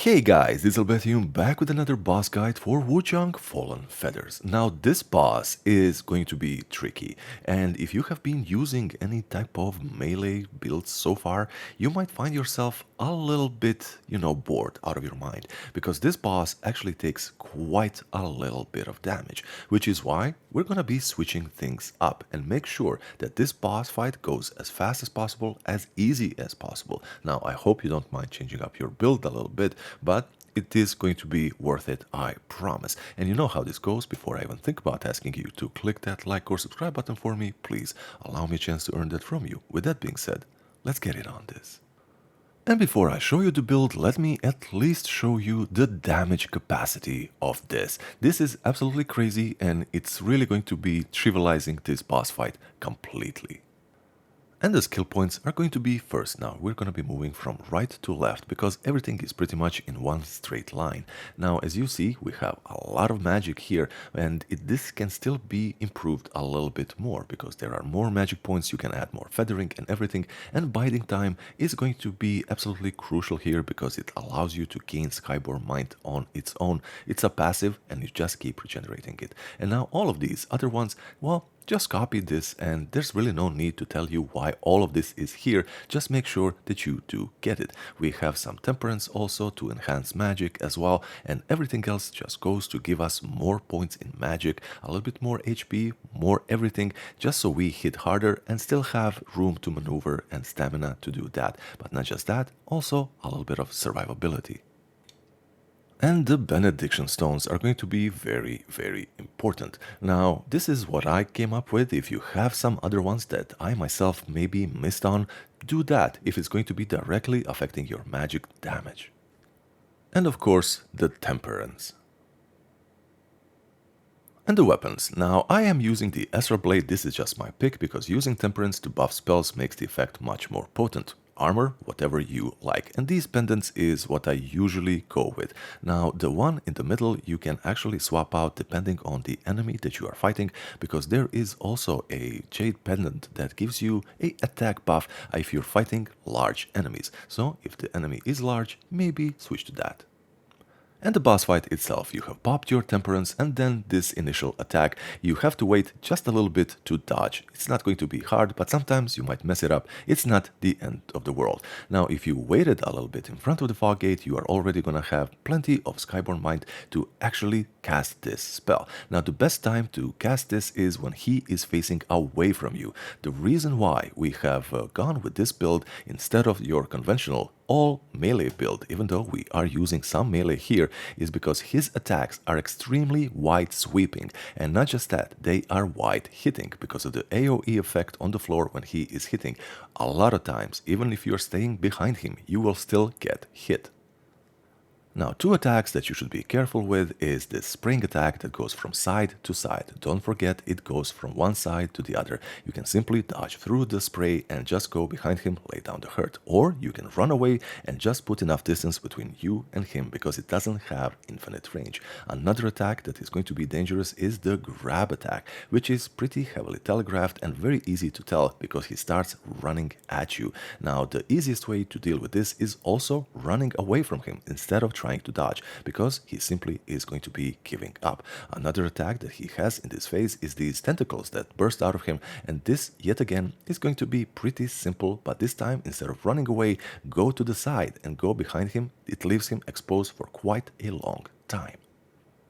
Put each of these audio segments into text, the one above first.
Hey guys, this is Albetium back with another boss guide for Wuchang Fallen Feathers. Now this boss is going to be tricky, and if you have been using any type of melee builds so far, you might find yourself a little bit, bored out of your mind, because this boss actually takes quite a little bit of damage, which is why we're gonna be switching things up and make sure that this boss fight goes as fast as possible, as easy as possible. Now I hope you don't mind changing up your build a little bit, but it is going to be worth it, I promise. And you know how this goes. Before I even think about asking you to click that like or subscribe button for me, please allow me a chance to earn that from you. With that being said, let's get it on this. And before I show you the build, let me at least show you the damage capacity of this. This is absolutely crazy, and it's really going to be trivializing this boss fight completely. And the skill points are going to be first. Now we're going to be moving from right to left because everything is pretty much in one straight line. Now as you see, we have a lot of magic here, and this can still be improved a little bit more because there are more magic points, you can add more feathering and everything, and biding time is going to be absolutely crucial here because it allows you to gain Skyborn Mind on its own. It's a passive and you just keep regenerating it. And now all of these other ones, well, just copy this, and there's really no need to tell you why all of this is here. Just make sure that you do get it. We have some temperance also to enhance magic as well, and everything else just goes to give us more points in magic, a little bit more HP, more everything, just so we hit harder and still have room to maneuver and stamina to do that. But not just that, also a little bit of survivability. And the benediction stones are going to be very, very important. Now, this is what I came up with. If you have some other ones that I myself maybe missed on, do that if it's going to be directly affecting your magic damage. And of course, the temperance. And the weapons. Now, I am using the Ezra Blade. This is just my pick because using temperance to buff spells makes the effect much more potent. Armor, whatever you like, and these pendants is what I usually go with. Now the one in the middle you can actually swap out depending on the enemy that you are fighting, because there is also a jade pendant that gives you a attack buff if you're fighting large enemies. So if the enemy is large, maybe switch to that. And the boss fight itself, you have popped your temperance and then this initial attack, you have to wait just a little bit to dodge. It's not going to be hard, but sometimes you might mess it up. It's not the end of the world. Now if you waited a little bit in front of the fog gate, you are already gonna have plenty of Skyborn Mind to actually cast this spell. Now the best time to cast this is when he is facing away from you. The reason why we have gone with this build instead of your conventional all melee build, even though we are using some melee here, is because his attacks are extremely wide sweeping, and not just that, they are wide hitting because of the AoE effect on the floor when he is hitting. A lot of times, even if you're staying behind him, you will still get hit. Now, two attacks that you should be careful with is this spring attack that goes from side to side. Don't forget it goes from one side to the other. You can simply dodge through the spray and just go behind him, lay down the hurt. Or you can run away and just put enough distance between you and him because it doesn't have infinite range. Another attack that is going to be dangerous is the grab attack, which is pretty heavily telegraphed and very easy to tell because he starts running at you. Now, the easiest way to deal with this is also running away from him instead of trying to dodge, because he simply is going to be giving up. Another attack that he has in this phase is these tentacles that burst out of him, and this yet again is going to be pretty simple, but this time instead of running away, go to the side and go behind him. It leaves him exposed for quite a long time.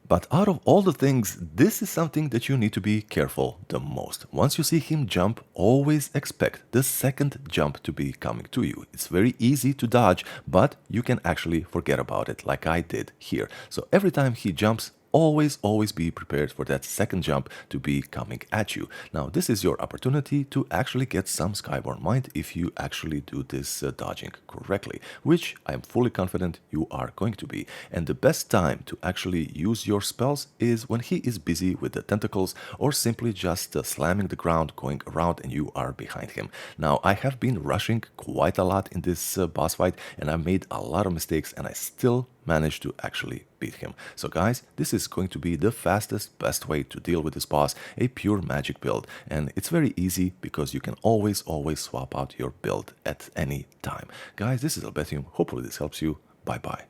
But out of all the things, this is something that you need to be careful the most. Once you see him jump, always expect the second jump to be coming to you. It's very easy to dodge, but you can actually forget about it like I did here. So every time he jumps, always be prepared for that second jump to be coming at you. Now this is your opportunity to actually get some Skyborn Mind if you actually do this dodging correctly, which I am fully confident you are going to be. And the best time to actually use your spells is when he is busy with the tentacles or simply just slamming the ground, going around and you are behind him. Now I have been rushing quite a lot in this boss fight, and I made a lot of mistakes, and I still managed to actually beat him. So guys, this is going to be the fastest, best way to deal with this boss, a pure magic build. And it's very easy because you can always swap out your build at any time. Guys, this is Albetium. Hopefully this helps you. Bye bye.